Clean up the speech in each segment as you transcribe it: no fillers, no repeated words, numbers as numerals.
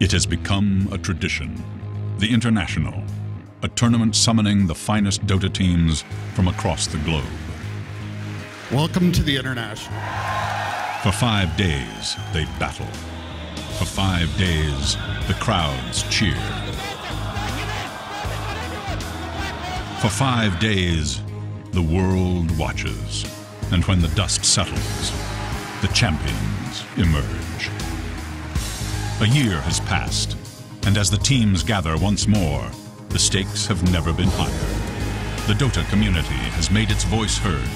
It has become a tradition. The International, a tournament summoning the finest Dota teams from across the globe. Welcome to the International. For 5 days, they battle. For 5 days, the crowds cheer. For 5 days, the world watches. And when the dust settles, the champions emerge. A year has passed, and as the teams gather once more, the stakes have never been higher. The Dota community has made its voice heard,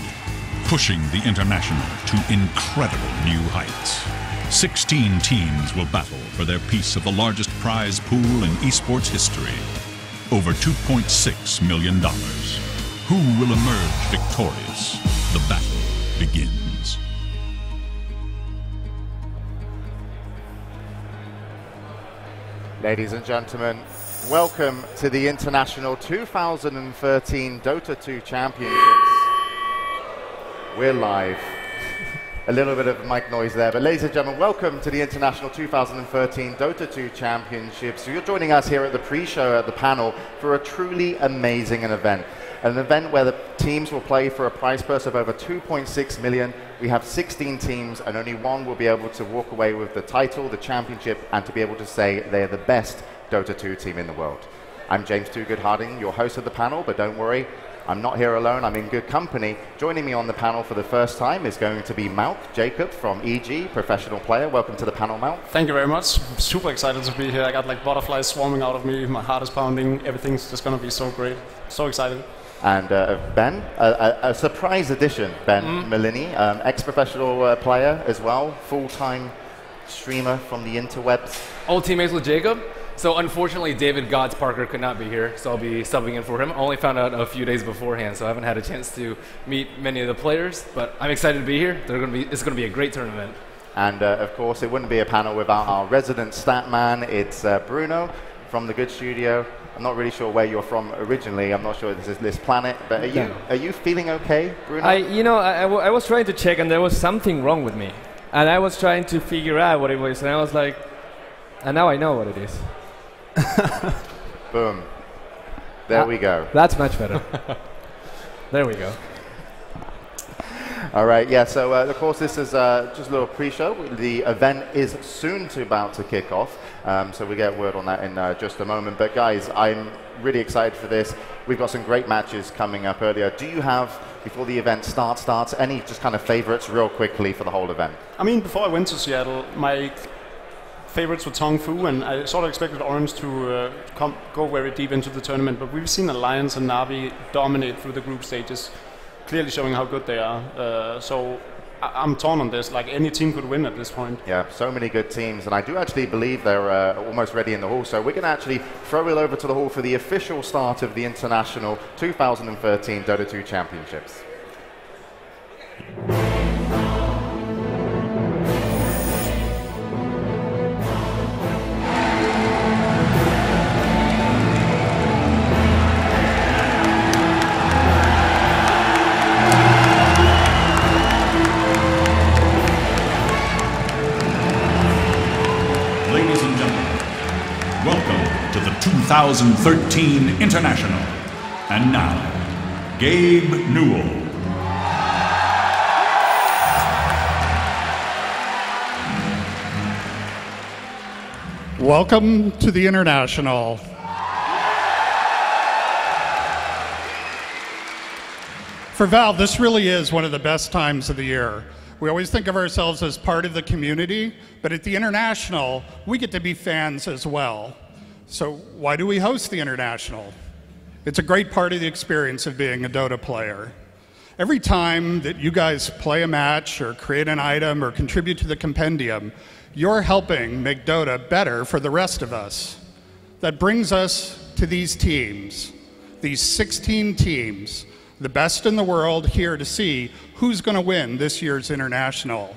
pushing the International to incredible new heights. 16 teams will battle for their piece of the largest prize pool in esports history, over $2.6 million. Who will emerge victorious? The battle begins. Ladies and gentlemen, welcome to the International 2013 Dota 2 Championships. We're live. A little bit of mic noise there, but ladies and gentlemen, welcome to the International 2013 Dota 2 Championships. So you're joining us here at the pre-show at the panel for a truly amazing event. An event where the teams will play for a prize purse of over 2.6 million. We have 16 teams, and only one will be able to walk away with the title, the championship, and to be able to say they're the best Dota 2 team in the world. I'm James Too Good Harding, your host of the panel, but don't worry, I'm not here alone, I'm in good company. Joining me on the panel for the first time is going to be Malk Jacob from EG, professional player. Welcome to the panel, Malk. Thank you very much. I'm super excited to be here. I got like butterflies swarming out of me, my heart is pounding, everything's just going to be so great. So excited. And Ben, a surprise addition, Ben Malini, ex-professional player as well, full-time streamer from the interwebs. Old teammates with Jacob. So unfortunately, David Gods Parker could not be here, so I'll be subbing in for him. I only found out a few days beforehand, so I haven't had a chance to meet many of the players, but I'm excited to be here. It's going to be a great tournament. And of course, it wouldn't be a panel without our resident stat man. It's Bruno from the Good Studio. I'm not really sure where you're from originally. I'm not sure this is this planet, but are you feeling okay, Bruno? I was trying to check, and there was something wrong with me, and I was trying to figure out what it was, and I was like, and now I know what it is. Boom. There we go. That's much better. There we go. All right, yeah, so of course this is just a little pre-show. The event is soon about to kick off, so we get word on that in just a moment. But guys, I'm really excited for this. We've got some great matches coming up earlier. Do you have, before the event starts, any just kind of favorites real quickly for the whole event? I mean, before I went to Seattle, my favorites were Tong Fu, and I sort of expected Orange to go very deep into the tournament, but we've seen Alliance and Na'Vi dominate through the group stages, clearly showing how good they are. So I'm torn on this, like any team could win at this point. Yeah, so many good teams, and I do actually believe they're almost ready in the hall, so we're going to actually throw it over to the hall for the official start of the International 2013 Dota 2 Championships. Ladies and gentlemen, welcome to the 2013 International. And now, Gabe Newell. Welcome to the International. For Valve, this really is one of the best times of the year. We always think of ourselves as part of the community, but at the International, we get to be fans as well. So why do we host the International? It's a great part of the experience of being a Dota player. Every time that you guys play a match or create an item or contribute to the compendium, you're helping make Dota better for the rest of us. That brings us to these teams, these 16 teams, the best in the world here to see who's going to win this year's International.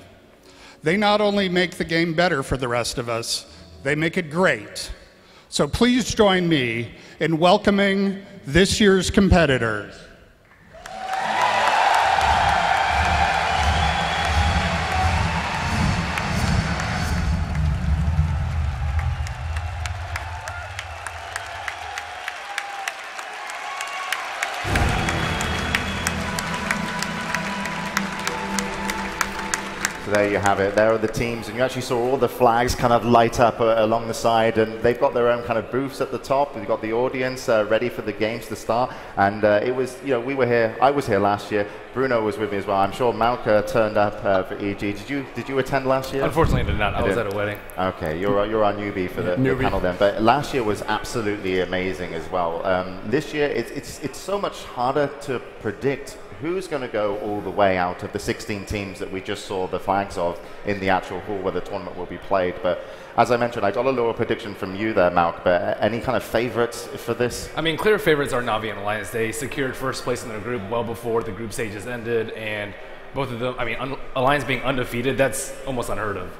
They not only make the game better for the rest of us, they make it great. So please join me in welcoming this year's competitors. So there you have it. There are the teams, and you actually saw all the flags kind of light up along the side, and they've got their own kind of booths at the top. They've got the audience ready for the games to start, and it was, you know, we were here. I was here last year. Bruno was with me as well. I'm sure Malka turned up for EG. Did you attend last year? Unfortunately, I did not. I was at a wedding. Okay, you're our newbie for the panel then. But last year was absolutely amazing as well. This year, it's so much harder to predict who's going to go all the way out of the 16 teams that we just saw the flags of in the actual hall where the tournament will be played. But as I mentioned, I got a little prediction from you there, Malk, but any kind of favorites for this? I mean, clear favorites are Na'Vi and Alliance. They secured first place in their group well before the group stages ended, and both of them, I mean, Alliance being undefeated, that's almost unheard of,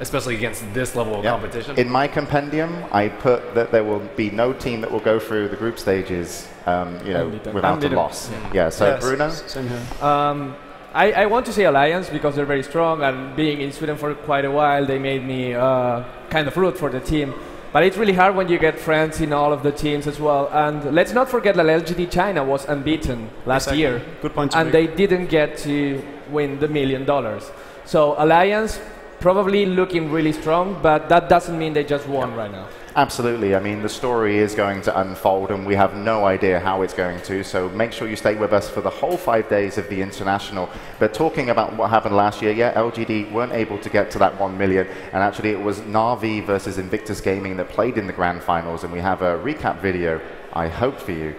especially against this level of competition. In my compendium, I put that there will be no team that will go through the group stages, without a loss. Yeah. So yes, Bruno. Same here. I want to say Alliance because they're very strong, and being in Sweden for quite a while, they made me kind of root for the team. But it's really hard when you get friends in all of the teams as well. And let's not forget that LGD China was unbeaten last year. Good point. And they didn't get to win the $1 million. So Alliance probably looking really strong, but that doesn't mean they just won right now. Absolutely. I mean, the story is going to unfold, and we have no idea how it's going to. So make sure you stay with us for the whole 5 days of the International. But talking about what happened last year, LGD weren't able to get to that 1 million. And actually, it was Na'Vi versus Invictus Gaming that played in the grand finals. And we have a recap video, I hope, for you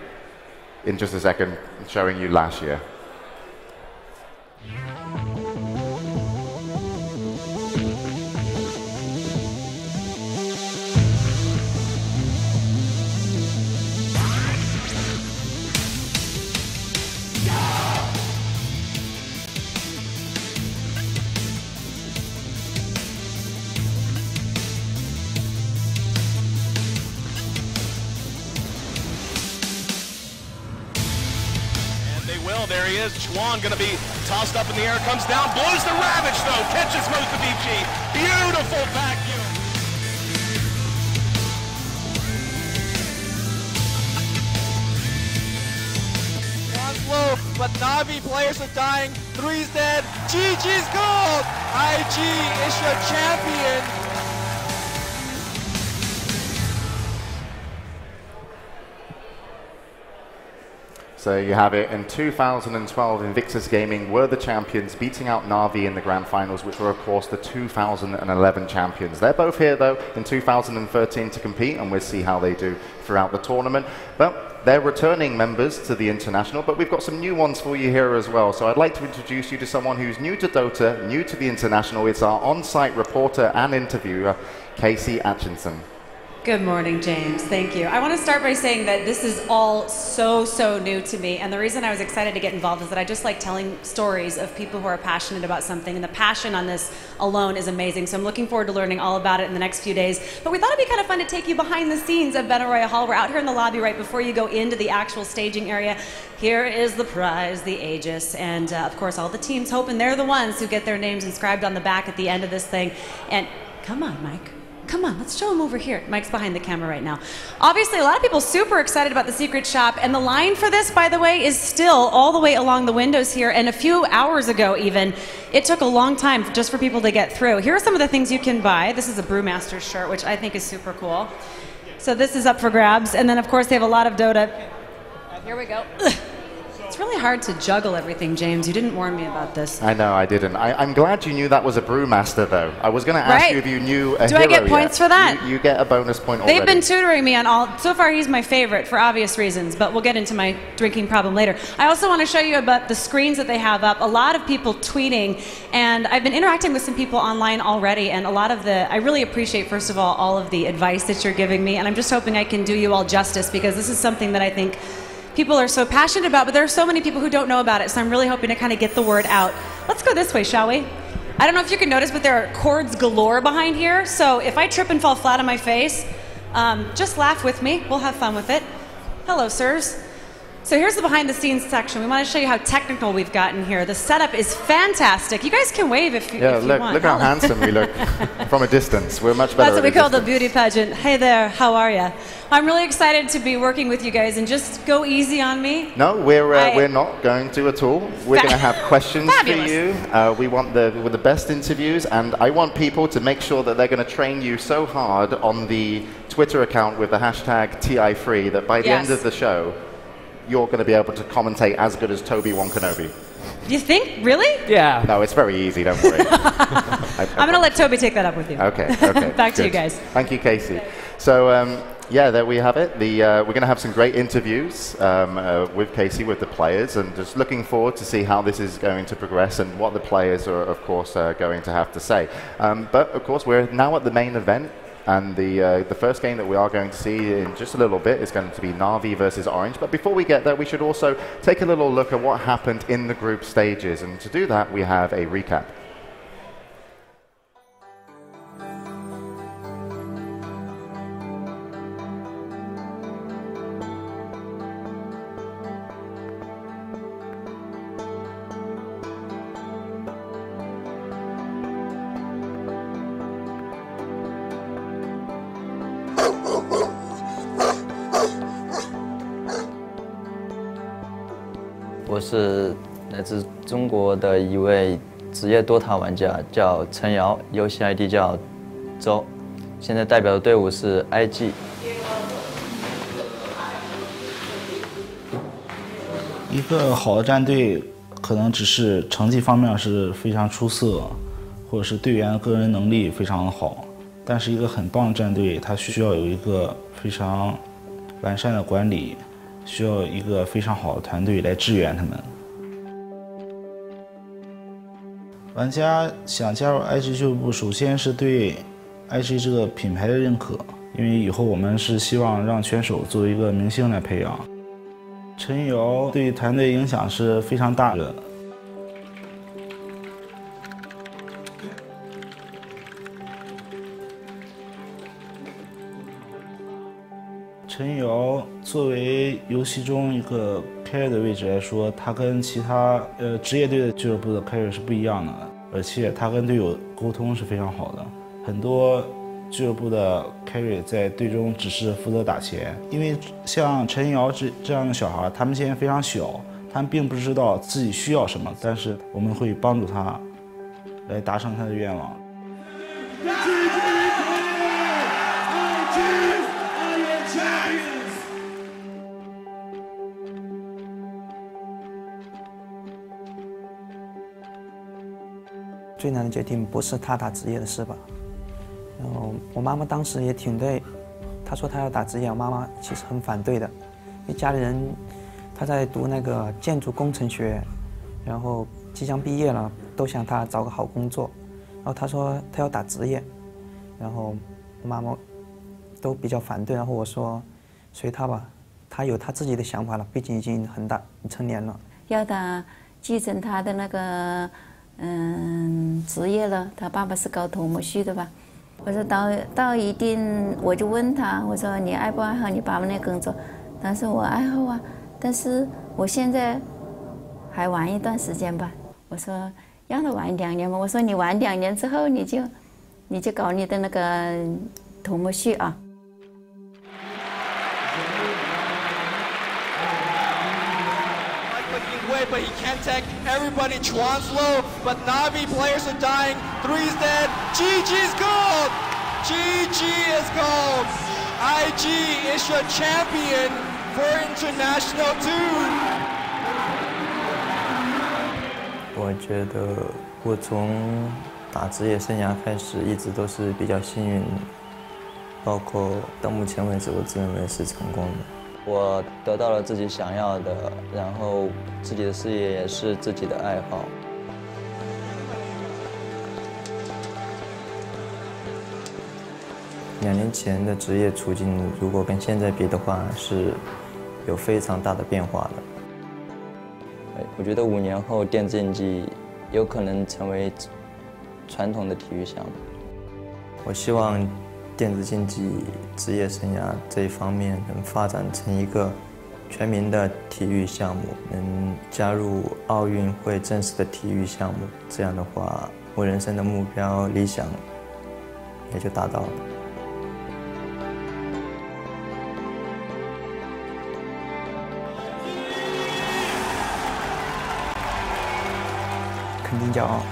in just a second, showing you last year. There he is. Chuan going to be tossed up in the air, comes down, blows the Ravage though, catches most of EG. Beautiful vacuum. Chuan's low, but Na'Vi players are dying. 3's dead. GG's gold. IG is your champion. So you have it. In 2012, Invictus Gaming were the champions, beating out Na'Vi in the grand finals, which were, of course, the 2011 champions. They're both here, though, in 2013 to compete, and we'll see how they do throughout the tournament. But they're returning members to the International, but we've got some new ones for you here as well. So I'd like to introduce you to someone who's new to Dota, new to the International. It's our on-site reporter and interviewer, Casey Atchinson. Good morning, James. Thank you. I want to start by saying that this is all so new to me, and the reason I was excited to get involved is that I just like telling stories of people who are passionate about something, and the passion on this alone is amazing. So I'm looking forward to learning all about it in the next few days. But we thought it'd be kind of fun to take you behind the scenes of Benaroya Hall. We're out here in the lobby right before you go into the actual staging area. Here is the prize, the Aegis, and of course all the teams hoping they're the ones who get their names inscribed on the back at the end of this thing. And come on, Mike. Come on, let's show him over here. Mike's behind the camera right now. Obviously, a lot of people super excited about the secret shop, and the line for this, by the way, is still all the way along the windows here, and a few hours ago even, it took a long time just for people to get through. Here are some of the things you can buy. This is a Brewmaster shirt, which I think is super cool. So this is up for grabs, and then of course they have a lot of Dota. Here we go. It's really hard to juggle everything, James. You didn't warn me about this. I know, I didn't. I'm glad you knew that was a Brewmaster, though. I was going to ask you if you knew a Do hero I get points yet. for that? You get a bonus point already. They've been tutoring me on all... So far, he's my favorite for obvious reasons, but we'll get into my drinking problem later. I also want to show you about the screens that they have up. A lot of people tweeting, and I've been interacting with some people online already, and a lot of the... I really appreciate, first of all of the advice that you're giving me, and I'm just hoping I can do you all justice, because this is something that I think people are so passionate about, but there are so many people who don't know about it, so I'm really hoping to kind of get the word out. Let's go this way, shall we? I don't know if you can notice, but there are cords galore behind here, so if I trip and fall flat on my face, just laugh with me. We'll have fun with it. Hello, sirs. So here's the behind the scenes section. We want to show you how technical we've gotten here. The setup is fantastic. You guys can wave if you want. Look how handsome we look from a distance. We're much better. That's what we call distance. the beauty pageant. Hey there, how are you? I'm really excited to be working with you guys, and just go easy on me. No, we're not going to at all. We're going to have questions for you. We want the best interviews, and I want people to make sure that they're going to train you so hard on the Twitter account with the hashtag TI3 that by the end of the show, you're going to be able to commentate as good as Toby-Wan Kenobi. You think? Really? Yeah. No, it's very easy, don't worry. I'm going to let Toby take that up with you. Okay. Back to you guys. Thank you, Casey. So, yeah, there we have it. We're going to have some great interviews with Casey, with the players, and just looking forward to see how this is going to progress and what the players are, of course, going to have to say. But, of course, we're now at the main event. And the first game that we are going to see in just a little bit is going to be Na'Vi versus Orange. But before we get there, we should also take a little look at what happened in the group stages. And to do that, we have a recap.我是来自中国的一位职业 DOTA 玩家，叫陈瑶，游戏 ID 叫周，现在代表的队伍是 IG。一个好的战队可能只是成绩方面是非常出色，或者是队员的个人能力非常好，但是一个很棒的战队，它需要有一个非常完善的管理。需要一个非常好的团队来支援他们。玩家想加入 IG 俱乐部，首先是对 IG 这个品牌的认可，因为以后我们是希望让选手作为一个明星来培养。陈瑶对团队影响是非常大的。陈瑶作为游戏中一个 carry 的位置来说，他跟其他职业队的俱乐部的 carry 是不一样的，而且他跟队友沟通是非常好的。很多俱乐部的 carry 在队中只是负责打钱，因为像陈瑶这样的小孩，他们现在非常小，他们并不知道自己需要什么，但是我们会帮助他来达成他的愿望。最难的决定不是他打职业的事吧。然后我妈妈当时也挺对，她说她要打职业，我妈妈其实很反对的，因为家里人她在读那个建筑工程学，然后即将毕业了，都想她找个好工作。然后她说她要打职业，然后我妈妈都比较反对。然后我说随她吧，她有她自己的想法了，毕竟已经很大成年了。要她继承她的那个。职业了，他爸爸是搞土木系的吧？我说到一定，我就问他，我说你爱不爱好你爸爸那工作？他说我爱好啊，但是我现在还玩一段时间吧。我说让他玩2年吧。我说你玩2年之后，你就搞你的那个土木系啊。But he can't take everybody. Chuan's low, but Na'Vi players are dying. 3's dead. GG's gold. GG is gold. IG is your champion for International 2. 我觉得我从打职业生涯开始一直都是比较幸运的，包括到目前为止，我自认为是成功的。我得到了自己想要的，然后自己的事业也是自己的爱好。2年前的职业处境，如果跟现在比的话，是有非常大的变化的。我觉得5年后，电子竞技有可能成为传统的体育项目。我希望电子竞技职业生涯这一方面能发展成一个全民的体育项目，能加入奥运会正式的体育项目，这样的话，我人生的目标理想也就达到了。肯定骄傲，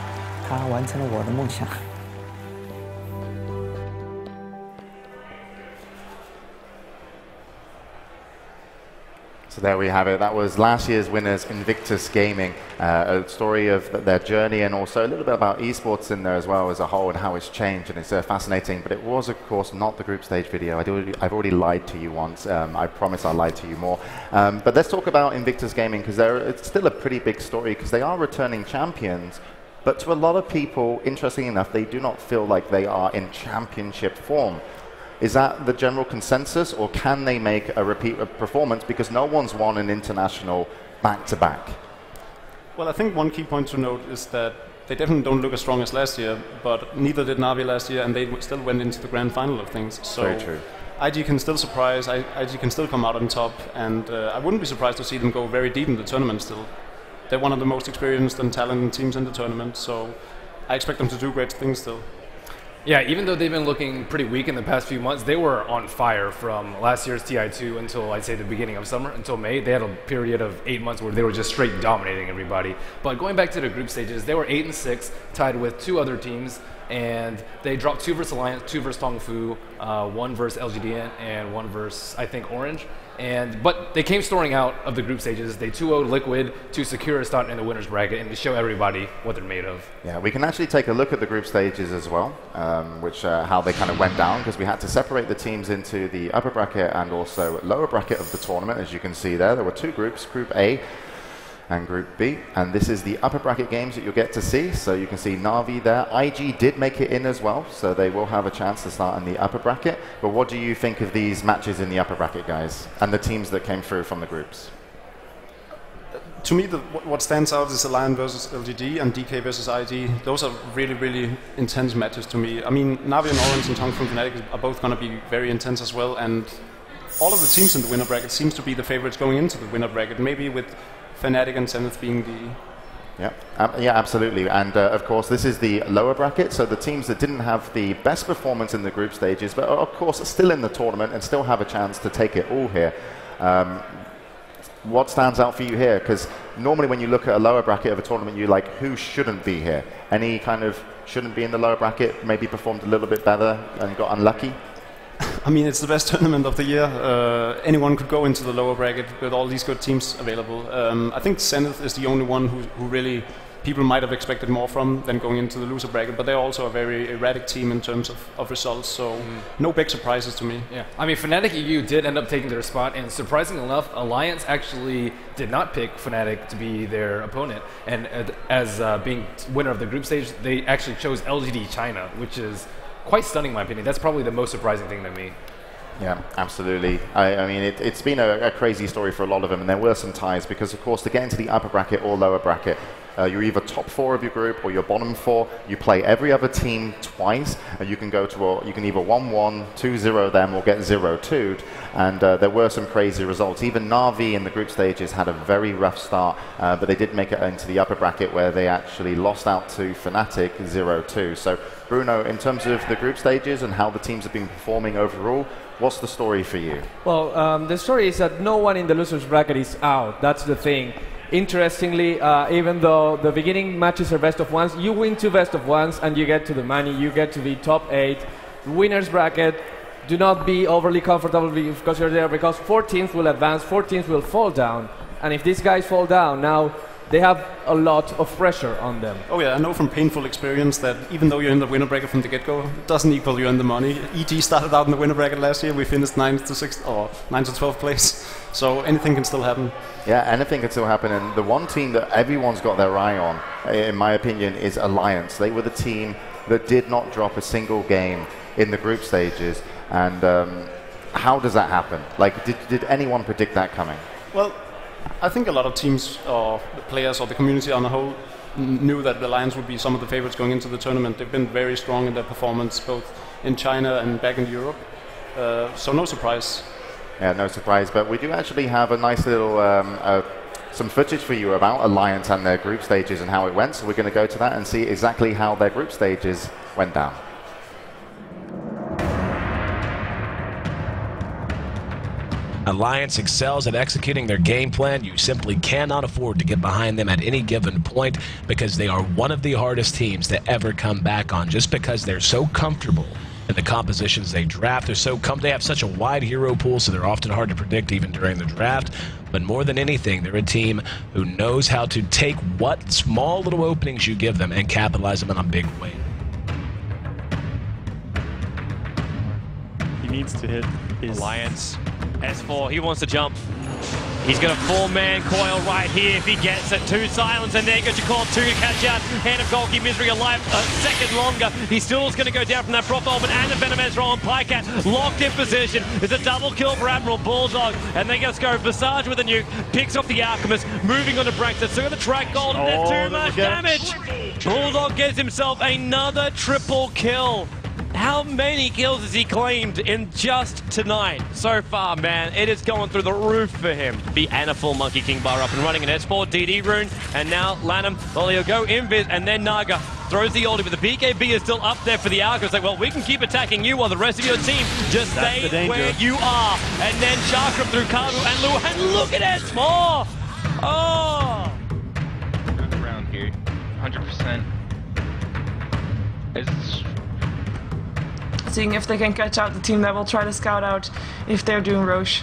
他完成了我的梦想。So there we have it. That was last year's winners, Invictus Gaming. A story of their journey and also a little bit about esports in there as well as a whole and how it's changed, and it's fascinating. But it was, of course, not the group stage video. I've already lied to you once. I promise I'll lie to you more. But let's talk about Invictus Gaming, because it's still a pretty big story, because they are returning champions. But to a lot of people, interestingly enough, they do not feel like they are in championship form. Is that the general consensus, or can they make a repeat performance because no one's won an international back-to-back? Well, I think one key point to note is that they definitely don't look as strong as last year, but neither did Na'Vi last year, and they still went into the grand final of things. So very true. IG can still surprise, IG can still come out on top, and I wouldn't be surprised to see them go very deep in the tournament still. They're one of the most experienced and talented teams in the tournament, so I expect them to do great things still. Yeah, even though they've been looking pretty weak in the past few months, they were on fire from last year's TI2 until, I'd say, the beginning of summer, until May. They had a period of 8 months where they were just straight dominating everybody. But going back to the group stages, they were 8-6, tied with 2 other teams, and they dropped 2 versus Alliance, 2 versus Tongfu, 1 versus LGDN, and 1 versus, I think, Orange. But they came storming out of the group stages. They 2-0'd Liquid to secure a spot in the winner's bracket and to show everybody what they're made of. Yeah, we can actually take a look at the group stages as well, how they kind of went down, because we had to separate the teams into the upper bracket and also lower bracket of the tournament. As you can see there were 2 groups, Group A and Group B, and this is the upper bracket games that you'll get to see. So you can see Na'Vi there. IG did make it in as well, so they will have a chance to start in the upper bracket. But what do you think of these matches in the upper bracket, guys, and the teams that came through from the groups? To me, what stands out is Alliance versus LGD and DK versus IG. Those are really, really intense matches to me. I mean, Na'Vi and Orange and Tongfu and Fnatic are both going to be very intense as well, and all of the teams in the winner bracket seems to be the favorites going into the winner bracket, maybe with Fnatic and Zenith being the... Yeah, absolutely. And of course, this is the lower bracket, so the teams that didn't have the best performance in the group stages, but of course still in the tournament and still have a chance to take it all here. What stands out for you here? Because normally when you look at a lower bracket of a tournament, you're like, who shouldn't be here? Any kind of shouldn't be in the lower bracket, maybe performed a little bit better and got unlucky? I mean, it's the best tournament of the year. Anyone could go into the lower bracket with all these good teams available. I think Zenith is the only one who really people might have expected more from than going into the loser bracket, but they're also a very erratic team in terms of results, so no big surprises to me. Yeah, I mean, Fnatic EU did end up taking their spot, and surprisingly enough, Alliance actually did not pick Fnatic to be their opponent, and as being winner of the group stage, they actually chose LGD China, which is quite stunning in my opinion. That's probably the most surprising thing to me. Yeah, absolutely. I mean, it's been a crazy story for a lot of them, and there were some ties because, of course, to get into the upper bracket or lower bracket, you're either top 4 of your group or you're bottom 4. You play every other team twice, and you can go to you can either 1-1, 2-0 them, or get 0-2'd. And there were some crazy results. Even Na'Vi in the group stages had a very rough start, but they did make it into the upper bracket where they actually lost out to Fnatic 0-2. So, Bruno, in terms of the group stages and how the teams have been performing overall, what's the story for you? Well, the story is that no one in the losers bracket is out. That's the thing. Interestingly, even though the beginning matches are best of ones, you win 2 best of ones and you get to the money, you get to the top 8. Winners bracket, do not be overly comfortable because you're there, because 4 teams will advance, 4 teams will fall down. And if these guys fall down, now they have a lot of pressure on them. Oh yeah, I know from painful experience that even though you're in the winner bracket from the get-go, it doesn't equal you in the money. EG started out in the winner bracket last year. We finished 9th to 6th or 9th to 12th place. So anything can still happen. Yeah, anything can still happen. And the one team that everyone's got their eye on, in my opinion, is Alliance. They were the team that did not drop a single game in the group stages. And how does that happen? Like, did anyone predict that coming? Well, I think a lot of teams or the players or the community on the whole knew that the Alliance would be some of the favorites going into the tournament. They've been very strong in their performance, both in China and back in Europe. So no surprise. Yeah, no surprise. But we do actually have a nice little some footage for you about Alliance and their group stages and how it went. So we're going to go to that and see exactly how their group stages went down. Alliance excels at executing their game plan. You simply cannot afford to get behind them at any given point because they are one of the hardest teams to ever come back on, just because they're so comfortable in the compositions they draft. They have such a wide hero pool, so they're often hard to predict even during the draft. But more than anything, they're a team who knows how to take what small little openings you give them and capitalize them in a big way. He needs to hit his Alliance. S4, he wants to jump. He's got a 4-man coil right here if he gets it. 2 silence, and there goes your call. 2 to catch out. Hand of Golgi, Misery alive a second longer. He still is going to go down from that profile, but and the Venom Ezreal and Pycat locked in position. It's a double kill for Admiral Bulldog, and they just go Visage with a nuke, picks off the Alchemist, moving on to Braxton. So going to track gold, and there's too much damage. Bulldog gets himself another triple kill. How many kills has he claimed in just tonight so far, man? It is going through the roof for him. Be and a full Monkey King bar up and running an S4 DD rune, and now Lanham, well, he'll go Invis, and then Naga throws the ulti, but the BKB is still up there for the Alchemist. Like, well, we can keep attacking you while the rest of your team just stay where you are. And then Chakram through Karu and Lu, and look at S4! Oh! Around here, 100%. It's seeing if they can catch out the team that will try to scout out if they're doing Roche.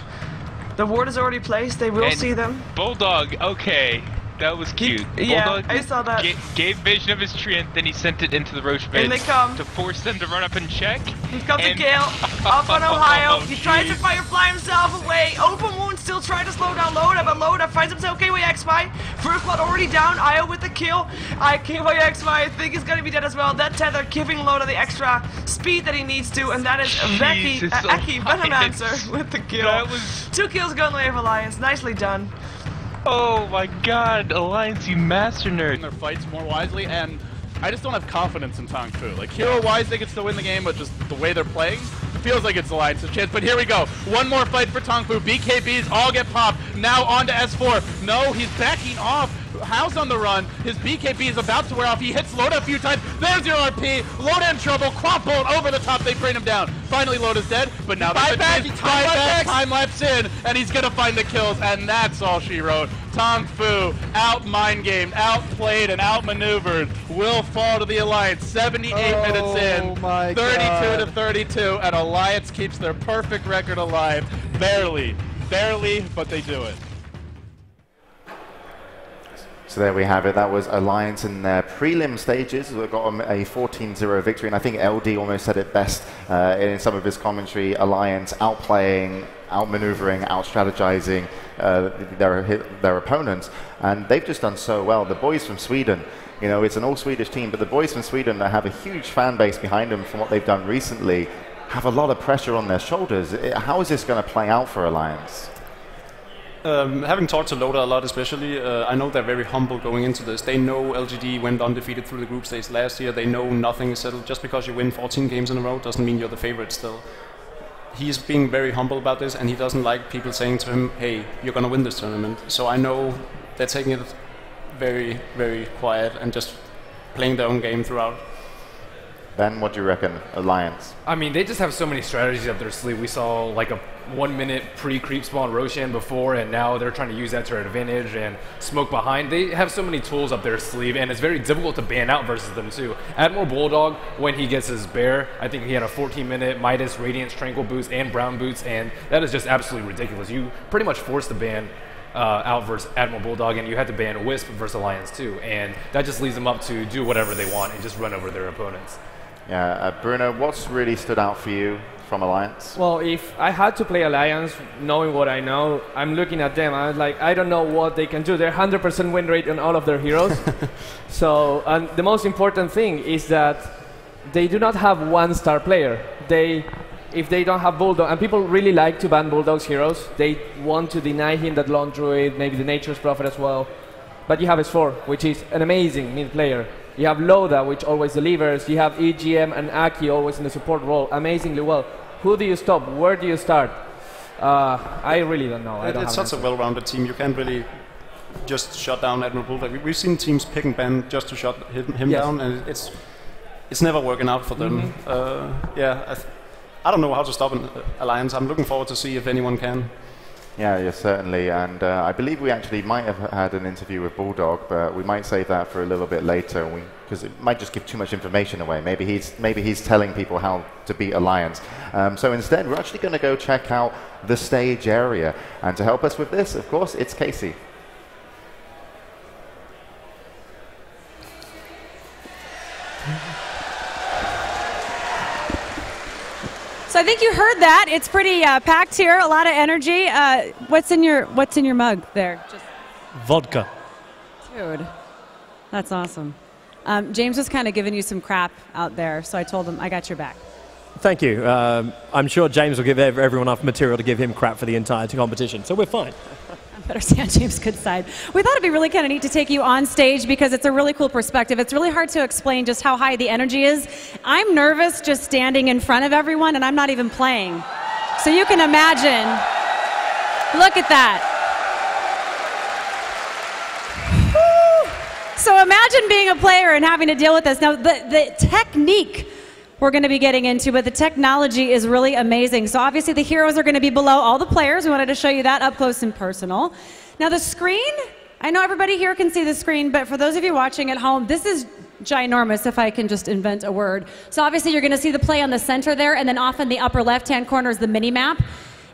The ward is already placed, they will see them. Bulldog, okay, that was cute. Yeah, Bulldog I saw that. Gave vision of his treant, then he sent it into the Roche base. And they come. To force them to run up and check. He comes to kill, up on Ohio, he tries to firefly himself away, Open Wound still trying to slow down Loda, but Loda finds himself KYXY, First Blood already down, Io with the kill, KYXY I think is going to be dead as well, that tether giving Loda the extra speed that he needs to, and that is Eki Venomancer with the kill. That was 2 kills going away of Alliance, nicely done. Oh my god, Alliance, you master nerd. Their fights more wisely, and I just don't have confidence in Tong Fu. Like, hero-wise, they can still win the game, but just the way they're playing, it feels like it's Alliance's chance. But here we go. One more fight for Tong Fu. BKBs all get popped. Now on to S4. No, he's backing off. House on the run. His BKB is about to wear off. He hits Loda a few times. There's your RP. Loda in trouble. Quad bolt over the top. They bring him down. Finally, Loda's dead. But now time lapse in, and he's gonna find the kills. And that's all she wrote. Tong Fu out mind gamed, outplayed, and outmaneuvered. Will fall to the Alliance. 78 minutes in. 32 to 32, and Alliance keeps their perfect record alive. Barely, but they do it. So there we have it. That was Alliance in their prelim stages. They got a 14-0 victory, and I think LD almost said it best in some of his commentary. Alliance outplaying, outmaneuvering, outstrategizing their opponents, and they've just done so well. The boys from Sweden, you know, it's an all-Swedish team, but the boys from Sweden that have a huge fan base behind them from what they've done recently have a lot of pressure on their shoulders. How is this going to play out for Alliance? Having talked to Loda a lot especially, I know they're very humble going into this. They know LGD went undefeated through the group stage last year. They know nothing is settled. Just because you win 14 games in a row doesn't mean you're the favorite still. He's being very humble about this, and he doesn't like people saying to him, hey, you're going to win this tournament. So I know they're taking it very, very quiet and just playing their own game throughout. Ben, what do you reckon, Alliance? I mean, they just have so many strategies up their sleeve. We saw like a 1-minute pre-creep spawn Roshan before, and now they're trying to use that to their advantage and smoke behind. They have so many tools up their sleeve, and it's very difficult to ban out versus them too. Admiral Bulldog, when he gets his bear, I think he had a 14-minute Midas, Radiance, Tranquil boots, and Brown boots, and that is just absolutely ridiculous. You pretty much forced the ban out versus Admiral Bulldog, and you had to ban Wisp versus Alliance too, and that just leaves them up to do whatever they want and just run over their opponents. Yeah, Bruno, what's really stood out for you from Alliance? Well, if I had to play Alliance, knowing what I know, I'm looking at them. I'm like, I don't know what they can do. They're 100% win rate on all of their heroes. So, and the most important thing is that they do not have one star player. If they don't have Bulldog, and people really like to ban Bulldog's heroes, they want to deny him that Lone Druid, maybe the Nature's Prophet as well. But you have S4, which is an amazing mid player. You have Loda, which always delivers. You have EGM and Aki always in the support role, amazingly well. Who do you stop? Where do you start? I really don't know. It's such a well-rounded team. You can't really just shut down Admiral. Like we've seen teams pick and ban just to shut him down, and it's never working out for them. I don't know how to stop an alliance. I'm looking forward to see if anyone can. Yeah, certainly. And I believe we actually might have had an interview with Bulldog, but we might save that for a little bit later, because it might just give too much information away. Maybe he's telling people how to beat Alliance. So instead, we're actually going to go check out the stage area. And to help us with this, of course, it's Casey. So I think you heard that. It's pretty packed here. A lot of energy. What's in your mug there? Just vodka. Dude, that's awesome. James was kind of giving you some crap out there, so I told him I got your back. Thank you. I'm sure James will give everyone enough material to give him crap for the entire competition, so we're fine. I better stay on James' good side. We thought it'd be really kind of neat to take you on stage because it's a really cool perspective. It's really hard to explain just how high the energy is. I'm nervous just standing in front of everyone, and I'm not even playing. So you can imagine. Look at that. Woo! So imagine being a player and having to deal with this. Now, the technique we're going to be getting into, but the technology is really amazing. So obviously the heroes are going to be below all the players. We wanted to show you that up close and personal. Now the screen, I know everybody here can see the screen, but for those of you watching at home, this is ginormous, if I can just invent a word. So obviously you're going to see the play on the center there, and then off in the upper left-hand corner is the mini-map.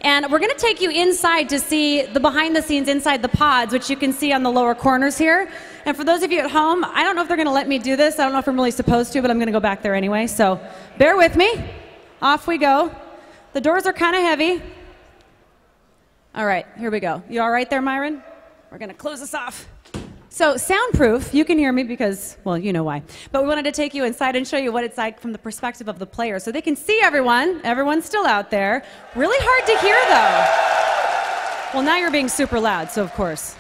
And we're going to take you inside to see the behind the scenes inside the pods, which you can see on the lower corners here. And for those of you at home, I don't know if they're going to let me do this. I don't know if I'm really supposed to, but I'm going to go back there anyway. So bear with me. Off we go. The doors are kind of heavy. All right, here we go. You all right there, Myron? We're going to close this off. So soundproof, you can hear me because, well, you know why. But we wanted to take you inside and show you what it's like from the perspective of the player. So they can see everyone. Everyone's still out there. Really hard to hear, though. Well, now you're being super loud, so of course.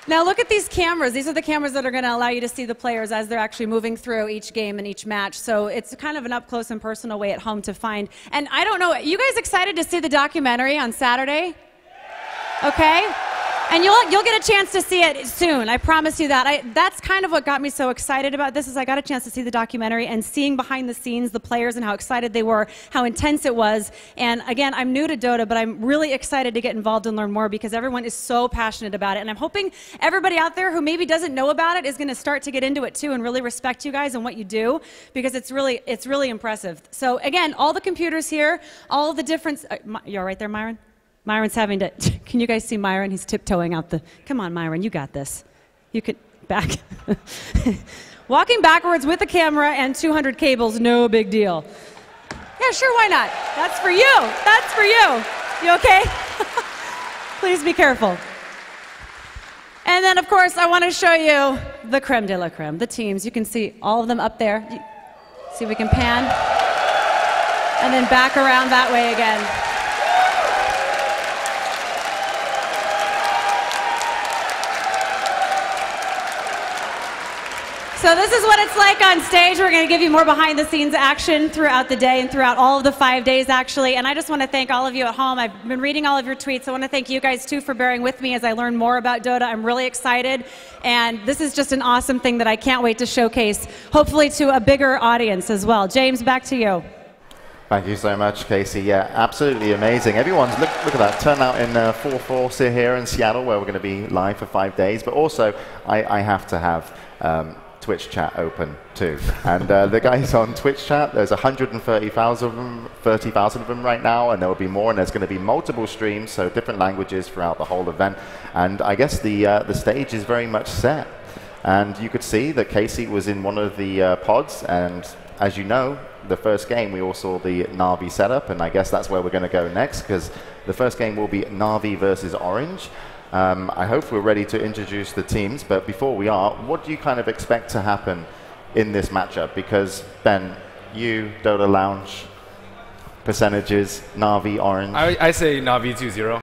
Now look at these cameras. These are the cameras that are going to allow you to see the players as they're actually moving through each game and each match. So it's kind of an up close and personal way at home to find. And I don't know, you guys excited to see the documentary on Saturday? Okay? And you'll get a chance to see it soon. I promise you that. That's kind of what got me so excited about this, is I got a chance to see the documentary and seeing behind the scenes the players and how excited they were, how intense it was. And again, I'm new to Dota, but I'm really excited to get involved and learn more because everyone is so passionate about it. And I'm hoping everybody out there who maybe doesn't know about it is going to start to get into it too and really respect you guys and what you do, because it's really impressive. So again, all the computers here, all the different. You all right there, Myron? Myron's having to, can you guys see Myron? He's tiptoeing out the, come on, Myron, you got this. You could, back. Walking backwards with a camera and 200 cables, no big deal. Yeah, sure, why not? That's for you. That's for you. You okay? Please be careful. And then, of course, I want to show you the creme de la creme, the teams. You can see all of them up there. See if we can pan. And then back around that way again. So this is what it's like on stage. We're going to give you more behind-the-scenes action throughout the day and throughout all of the 5 days, actually. And I just want to thank all of you at home. I've been reading all of your tweets. I want to thank you guys, too, for bearing with me as I learn more about Dota. I'm really excited. And this is just an awesome thing that I can't wait to showcase, hopefully to a bigger audience as well. James, back to you. Thank you so much, Casey. Yeah, absolutely amazing. Everyone's, look at that, turnout in full force here in Seattle, where we're going to be live for 5 days. But also, I have to have Twitch chat open too, and the guys on Twitch chat, there's 130,000 of them, 30,000 of them right now, and there will be more, and there's going to be multiple streams, so different languages throughout the whole event. And I guess the stage is very much set, and you could see that Casey was in one of the pods, and as you know, the first game we all saw the Na'Vi setup, and I guess that's where we're going to go next, because the first game will be Na'Vi versus Orange. I hope we're ready to introduce the teams, but before we are, what do you kind of expect to happen in this matchup? Because, Ben, you, Dota Lounge, percentages, Na'Vi, Orange. I say Na'Vi 2-0.